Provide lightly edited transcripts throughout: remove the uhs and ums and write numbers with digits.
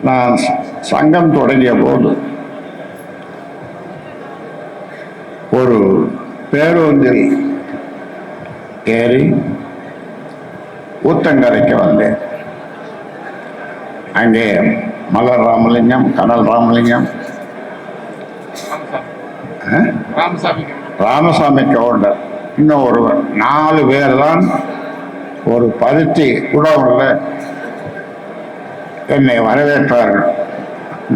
நான் சங்கம் தொடங்கிய போது ஒரு பேருந்தில் ஏறி ஊத்தங்கரைக்கு வந்தேன். அங்கே மலர் ராமலிங்கம், கனல் ராமலிங்கம், ராமசாமி கவுண்டர், இன்னும் ஒருவர், 4 பேர் தான் ஒரு பருத்தி குடவுல என்னை வரவேற்றார்கள்.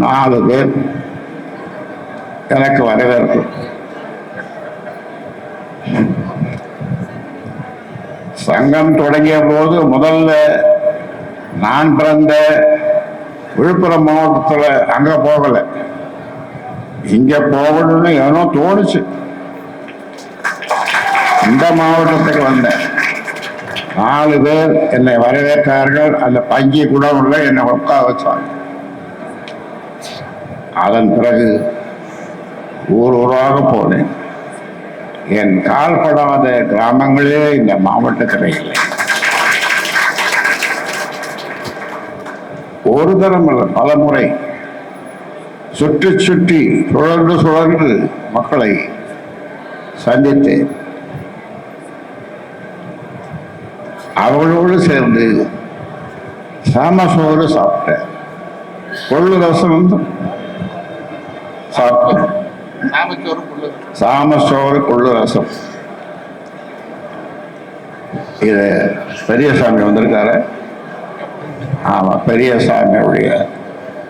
4 பேர் எனக்கு வரவேற்பு. சங்கம் தொடங்கிய போது முதல்ல நான் பிறந்த விழுப்புரம் மாவட்டத்தில் அங்க போகல, இங்க போகணும்னு ஏனோ தோணுச்சு. இந்த மாவட்டத்துக்கு வந்தேன். 4 பேர் என்னை வரவேற்றார்கள். அந்த பஞ்சு கூட உள்ள என்னை உட்கார வச்சாங்க. அதன் பிறகு ஊராக போனேன். என் கால்படாத கிராமங்களே இந்த மாவட்டத்தில் இல்லை. ஒரு தரம் அல்ல, பல முறை சுற்றி சுற்றி சுழன்று மக்களை சந்தித்தேன். அவர்களோடு சேர்ந்து சாமசோறு சாப்பிட்டேன். கொள்ளு ரசம் சாப்பிட்டேன். சாமசோறு கொள்ளு ரசம். இது பெரியசாமி வந்திருக்காரு. ஆமா, பெரியசாமியுடைய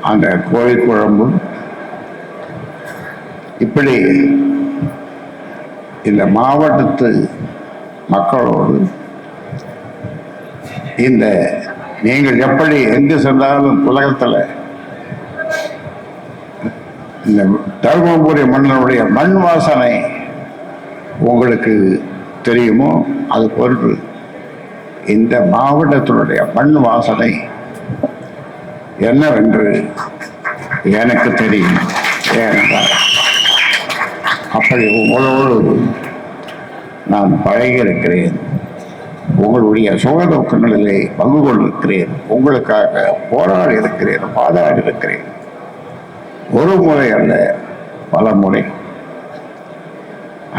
அந்த கோழி குழம்பு. இப்படி இந்த மாவட்டத்து மக்களோடு இந்த நீங்கள் எப்படி எங்கு சென்றாலும் உலகத்தில் இந்த தருமபுரி மன்னனுடைய மண் வாசனை உங்களுக்கு தெரியுமோ, அது பொருள் இந்த மாவட்டத்தினுடைய மண் வாசனை என்னவென்று எனக்கு தெரியும். ஏனென்றால் அப்படி உங்களோடு நான் பழகியிருக்கிறேன். உங்களுடைய சுக நோக்கங்களிலே பங்கு கொண்டிருக்கிறேன். உங்களுக்காக போராடி இருக்கிறேன், பாதாடி இருக்கிறேன். ஒரு முறை அல்ல, பல முறை.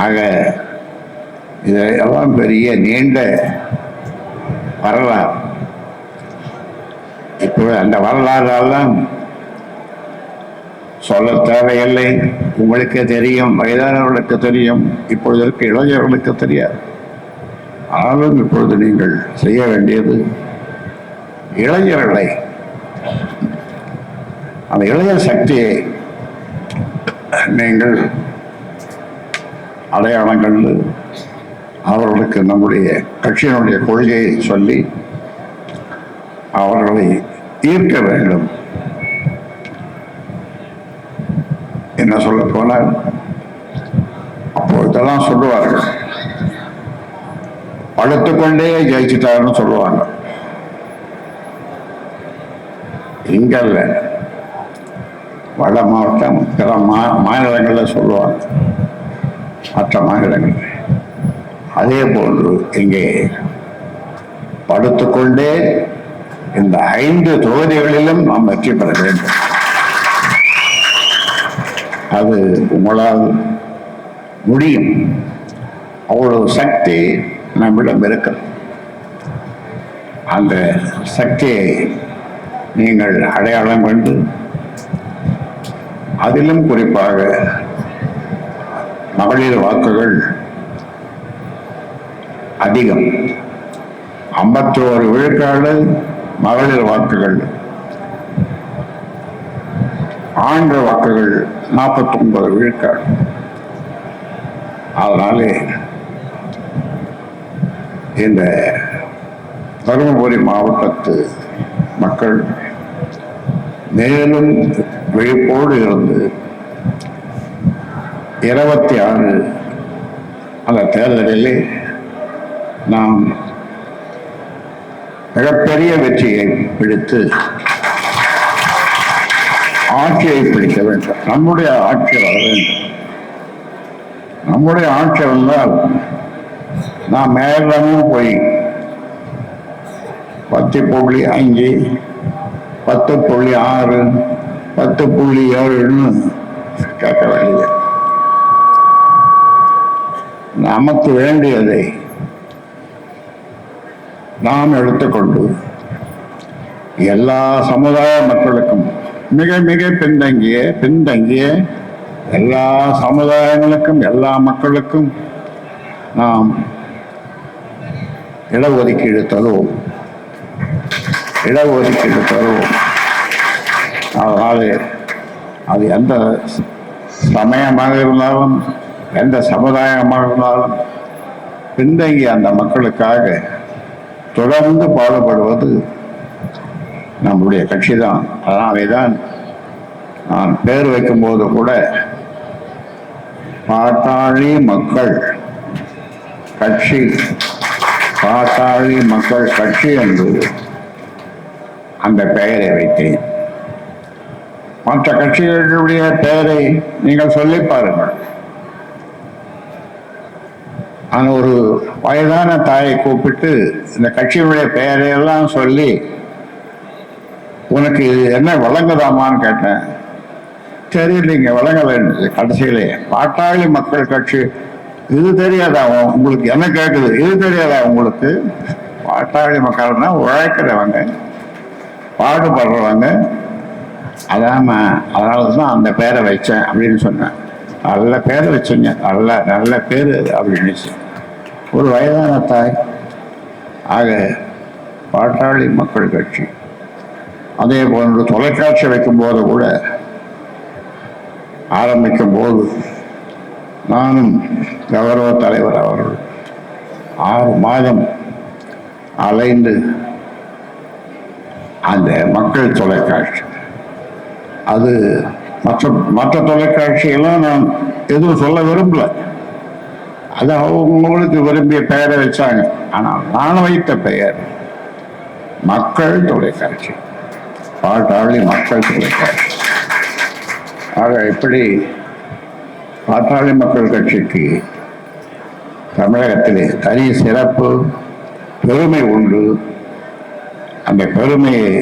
ஆக இதெல்லாம் பெரிய நீண்ட வரலாறு. இப்போ அந்த வரலாறெல்லாம் சொல்ல தேவையில்லை. உங்களுக்கே தெரியும், வயதானவர்களுக்கு தெரியும், இப்பொழுது இருக்க இளைஞர்களுக்கு தெரியாது. ஆனாலும் இப்பொழுது நீங்கள் செய்ய வேண்டியது இளைஞர்களை, அந்த இளைஞர் சக்தியை நீங்கள் அடையாளம் கண்டு அவர்களுக்கு நம்முடைய கட்சியினுடைய கொள்கையை சொல்லி அவர்களை ஈர்க்க வேண்டும். என்ன சொல்ல போனால், அப்பொழுதெல்லாம் சொல்லுவார்கள், படுத்துக்கொண்டே ஜெயிச்சுட்டாருன்னு சொல்லுவாங்க. இங்கல்ல, வட மாவட்டம் பிற மாநிலங்களில் சொல்லுவாங்க, மற்ற மாநிலங்கள். அதே போன்று இங்கே படுத்துக்கொண்டே இந்த 5 தொகுதிகளிலும் நாம் வெற்றி பெற வேண்டும். அது உங்களால் முடியும். அவ்வளவு சக்தி நம்மிடம் இருக்கிறது. அந்த சக்தியை நீங்கள் அடையாளம் கண்டு, அதிலும் குறிப்பாக மகளிர் வாக்குகள் அதிகம், 51 விழுக்காடு மகளிர் வாக்குகள், ஆண்கள் வாக்குகள் 49 விழுக்காடு. அதனாலே இந்த தருமபுரி மாவட்டத்து மக்கள் மேலும் விழிப்போடு இருந்து 26 அந்த தேர்தலிலே நாம் மிகப்பெரிய வெற்றியை பிடித்து ஆட்சியை பிடிக்க வேண்டும். நம்முடைய ஆட்சி வர வேண்டும். நம்முடைய ஆட்சி வந்தால் நாம் மேலும் போய் 10.5 10.6 10.7ன்னு கேட்க வேண்டியது. நமக்கு வேண்டியதை நாம் எடுத்துக்கொண்டு எல்லா சமுதாய மக்களுக்கும், மிக மிக பின்தங்கிய எல்லா சமுதாயங்களுக்கும், எல்லா மக்களுக்கும் நாம் இடஒதுக்கீடு தருவோம். அதனால் அது எந்த சமயமாக இருந்தாலும், எந்த சமுதாயமாக இருந்தாலும், பின்தங்கிய அந்த மக்களுக்காக தொடர்ந்து பாடுபடுவது நம்முடைய கட்சி தான். அதனாலே தான் நான் பேர் வைக்கும்போது கூட பாட்டாளி மக்கள் கட்சி, பாட்டாளி மக்கள் கட்சி என்று அந்த பெயரை வைத்தேன். மற்ற கட்சிகளுடைய பெயரை நீங்கள் சொல்லி பாருங்கள். நான் ஒரு வயதான தாயை கூப்பிட்டு இந்த கட்சியுடைய பெயரையெல்லாம் சொல்லி, உனக்கு இது என்ன வழங்குதாமான்னு கேட்டேன். தெரியலைங்க, வழங்கலைன்னு. கடைசியிலே பாட்டாளி மக்கள் கட்சி, இது தெரியாதா உங்களுக்கு? என்ன கேட்குது, இது தெரியாதா உங்களுக்கு? பாட்டாளி மக்கள்னா உழைக்கிறவங்க, பாடுபடுறவங்க. அதனால தான் அந்த பேரை வச்சேன் அப்படின்னு சொன்னேன். நல்ல பேரை வச்சுங்க, நல்ல பேர் அப்படின்னு. ஒரு வயதான தாய். ஆக பாட்டாளி மக்கள் கட்சி. அதே போன்று தொலைக்காட்சி வைக்கும்போது கூட, ஆரம்பிக்கும் போது நானும் கௌரவ தலைவர் அவர்கள் 6 மாதம் அலைந்து அந்த மக்கள் தொலைக்காட்சி, அது மற்ற தொலைக்காட்சியெல்லாம் நான் எதுவும் சொல்ல விரும்பல. அது அவங்களுக்கு விரும்பிய பெயரை வச்சாங்க. ஆனால் நான் வைத்த பெயர் மக்கள் தொலைக்காட்சி, பாட்டாளி மக்கள் தொலைக்காட்சி. ஆக இப்படி பாட்டாளி மக்கள் கட்சிக்கு தமிழகத்திலே தனி சிறப்பு, பெருமை உண்டு. அந்த பெருமையை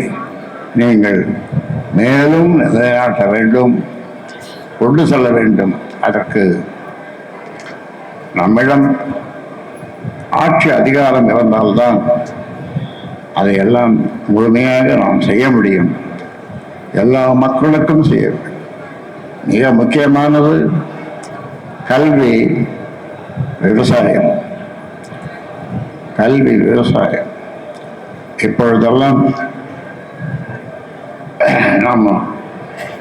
நீங்கள் மேலும் நிலைநாட்ட வேண்டும், கொண்டு செல்ல வேண்டும். அதற்கு நம்மிடம் ஆட்சி அதிகாரம் இருந்தால்தான் அதையெல்லாம் முழுமையாக நாம் செய்ய முடியும். எல்லா மக்களுக்கும் செய்ய வேண்டும். மிக முக்கியமானது கல்வி, விவசாயம். இப்பொழுதெல்லாம்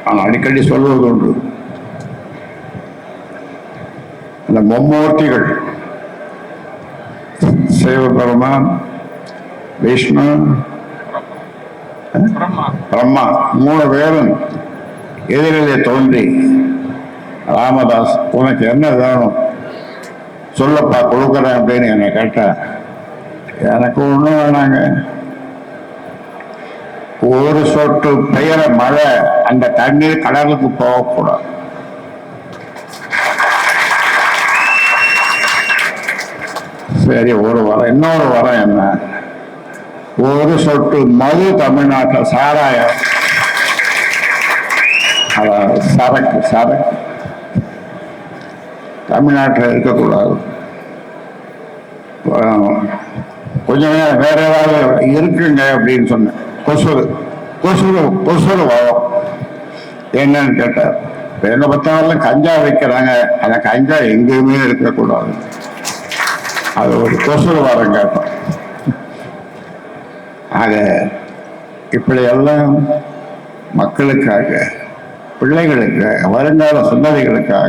நான் அடிக்கடி சொல்வது உண்டு, அந்த மும்மூர்த்திகள் சிவபெருமான், விஷ்ணு, பிரம்மா 3 பேரும் எதிரிலே தோன்றி, ராமதாஸ் உனக்கு என்ன வேணும் சொல்லப்பா கொடுக்குறேன் அப்படின்னு என்னை கேட்டா, எனக்கு ஒன்றும் வேணாங்க, ஒரு சொட்டு பெயர மழை அந்த தண்ணீர் கடலுக்கு போகக்கூடாது. சரி, ஒரு வரம். இன்னொரு வரம் என்ன? ஒரு சொட்டு மது தமிழ்நாட்டில், சாராயம், சரக்கு தமிழ்நாட்டில் இருக்கக்கூடாது. கொஞ்சம் நேரம் வேற ஏதாவது இருக்குங்க அப்படின்னு சொன்னேன். கொசுறு வரும். என்னன்னு கேட்டார். எங்க பார்த்தாலும் கஞ்சா வைக்கிறாங்க, அந்த கஞ்சா எங்கேயுமே இருக்கக்கூடாது. அது ஒரு கொசுறு வரம் கேட்டோம். ஆக இப்படியெல்லாம் மக்களுக்காக, பிள்ளைகளுக்காக, வருங்கால சந்ததிகளுக்காக